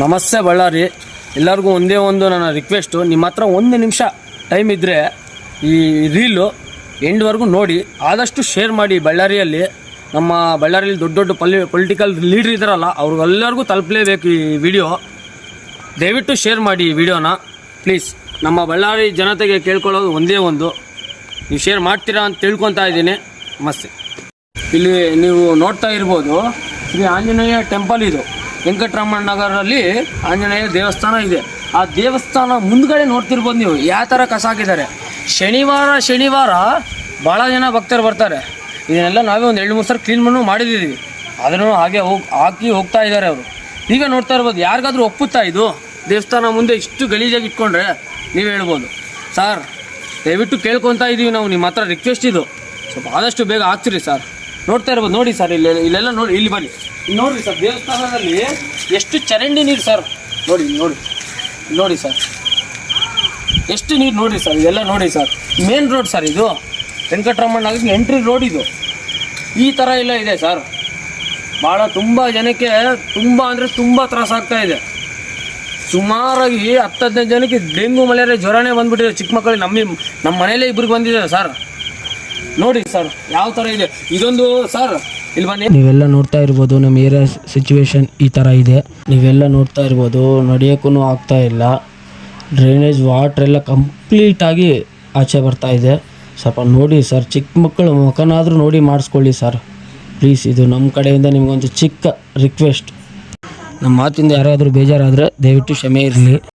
ನಮಸ್ತೆ ಬಳ್ಳಾರಿ. ಎಲ್ಲರಿಗೂ ಒಂದೇ ಒಂದು ನನ್ನ ರಿಕ್ವೆಸ್ಟು, ನಿಮ್ಮ ಹತ್ರ ಒಂದು ನಿಮಿಷ ಟೈಮ್ ಇದ್ದರೆ ಈ ರೀಲು ಎಂಡ್ವರೆಗೂ ನೋಡಿ, ಆದಷ್ಟು ಶೇರ್ ಮಾಡಿ. ಬಳ್ಳಾರಿಯಲ್ಲಿ ನಮ್ಮ ಬಳ್ಳಾರಿಯಲ್ಲಿ ದೊಡ್ಡ ದೊಡ್ಡ ಪೊಲಿಟಿಕಲ್ ಲೀಡ್ರ್ ಇದ್ದಾರಲ್ಲ, ಅವ್ರಿಗೆಲ್ಲರಿಗೂ ತಲುಪಲೇಬೇಕು ಈ ವಿಡಿಯೋ. ದಯವಿಟ್ಟು ಶೇರ್ ಮಾಡಿ ಈ ವಿಡಿಯೋನ ಪ್ಲೀಸ್. ನಮ್ಮ ಬಳ್ಳಾರಿ ಜನತೆಗೆ ಕೇಳ್ಕೊಳ್ಳೋದು ಒಂದೇ ಒಂದು, ನೀವು ಶೇರ್ ಮಾಡ್ತೀರಾ ಅಂತ ತಿಳ್ಕೊತಾ ಇದ್ದೀನಿ. ನಮಸ್ತೆ. ಇಲ್ಲಿ ನೀವು ನೋಡ್ತಾ ಇರ್ಬೋದು, ಶ್ರೀ ಆಂಜನೇಯ ಟೆಂಪಲ್ ಇದು. ವೆಂಕಟರಮಣ ನಗರಲ್ಲಿ ಆಂಜನೇಯ ದೇವಸ್ಥಾನ ಇದೆ. ಆ ದೇವಸ್ಥಾನ ಮುಂದ್ಗಡೆ ನೋಡ್ತಿರ್ಬೋದು ನೀವು ಯಾವ ಥರ ಕಸ ಹಾಕಿದ್ದಾರೆ. ಶನಿವಾರ ಭಾಳ ಜನ ಭಕ್ತರು ಬರ್ತಾರೆ. ಇದನ್ನೆಲ್ಲ ನಾವೇ ಒಂದು 2-3 ಸಲ ಕ್ಲೀನ್ ಮಾಡಿದ್ದೀವಿ. ಅದನ್ನು ಹಾಗೆ ಹಾಕಿ ಹೋಗ್ತಾ ಇದ್ದಾರೆ ಅವರು. ಈಗ ನೋಡ್ತಾ ಇರ್ಬೋದು, ಯಾರಿಗಾದ್ರೂ ಒಪ್ಪುತ್ತಾ ಇದು ದೇವಸ್ಥಾನ ಮುಂದೆ ಇಷ್ಟು ಗಲೀಜಾಗಿ ಇಟ್ಕೊಂಡ್ರೆ? ನೀವು ಹೇಳ್ಬೋದು. ಸರ್ ದಯವಿಟ್ಟು ಕೇಳ್ಕೊತಾ ಇದ್ದೀವಿ ನಾವು, ನಿಮ್ಮ ಹತ್ರ ರಿಕ್ವೆಸ್ಟ್ ಇದು, ಸ್ವಲ್ಪ ಆದಷ್ಟು ಬೇಗ ಆಗ್ತೀರಿ ಸರ್. ನೋಡ್ತಾ ಇರ್ಬೋದು, ನೋಡಿ ಸರ್, ಇಲ್ಲೆಲ್ಲ ನೋಡಿ, ಇಲ್ಲಿ ಬನ್ನಿ, ನೋಡಿರಿ ಸರ್, ದೇವಸ್ಥಾನದಲ್ಲಿ ಎಷ್ಟು ಚರಂಡಿ ನೀರು ಸರ್. ನೋಡಿ ಸರ್, ಎಷ್ಟು ನೀರು ನೋಡಿರಿ ಸರ್. ಇದೆಲ್ಲ ನೋಡಿ ಸರ್, ಮೇನ್ ರೋಡ್ ಸರ್ ಇದು, ವೆಂಕಟರಮಣ ಎಂಟ್ರಿ ರೋಡ್ ಇದು. ಈ ಥರ ಎಲ್ಲ ಇದೆ ಸರ್. ತುಂಬ ಜನಕ್ಕೆ ತುಂಬ ಅಂದರೆ ತುಂಬ ತ್ರಾಸಾಗ್ತಾ ಇದೆ. ಸುಮಾರಾಗಿ 10-15 ಜನಕ್ಕೆ ಡೆಂಗು ಮಲೇರಿಯಾ ಜ್ವರನೇ ಬಂದ್ಬಿಟ್ಟಿದೆ. ಚಿಕ್ಕ ಮಕ್ಕಳಿಗೆ ನಮ್ಮ ಮನೇಲೇ ಇಬ್ಬರಿಗೆ ಬಂದಿದೆ ಸರ್. ನೋಡಿ ಸರ್ ಯಾವ ಥರ ಇದೆ ಇದೊಂದು. ಸರ್ ಇಲ್ಲಿ ಬನ್ನಿ, ನೀವೆಲ್ಲ ನೋಡ್ತಾ ಇರ್ಬೋದು ನಮ್ಮ ಏರಿಯಾ ಸಿಚುವೇಶನ್ ಈ ಥರ ಇದೆ. ನೀವೆಲ್ಲ ನೋಡ್ತಾ ಇರ್ಬೋದು, ನಡೆಯೋಕ್ಕೂ ಆಗ್ತಾ ಇಲ್ಲ. ಡ್ರೈನೇಜ್ ವಾಟ್ರ್ ಎಲ್ಲ ಕಂಪ್ಲೀಟಾಗಿ ಆಚೆ ಬರ್ತಾ ಇದೆ. ಸ್ವಲ್ಪ ನೋಡಿ ಸರ್, ಚಿಕ್ಕ ಮಕ್ಕಳು ಮುಖನಾದರೂ ನೋಡಿ ಮಾಡಿಸ್ಕೊಳ್ಳಿ ಸರ್ ಪ್ಲೀಸ್. ಇದು ನಮ್ಮ ಕಡೆಯಿಂದ ನಿಮಗೊಂದು ಚಿಕ್ಕ ರಿಕ್ವೆಸ್ಟ್. ನಮ್ಮ ಮಾತಿಂದ ಯಾರಾದರೂ ಬೇಜಾರಾದರೆ ದಯವಿಟ್ಟು ಕ್ಷಮೆ ಇರಲಿ.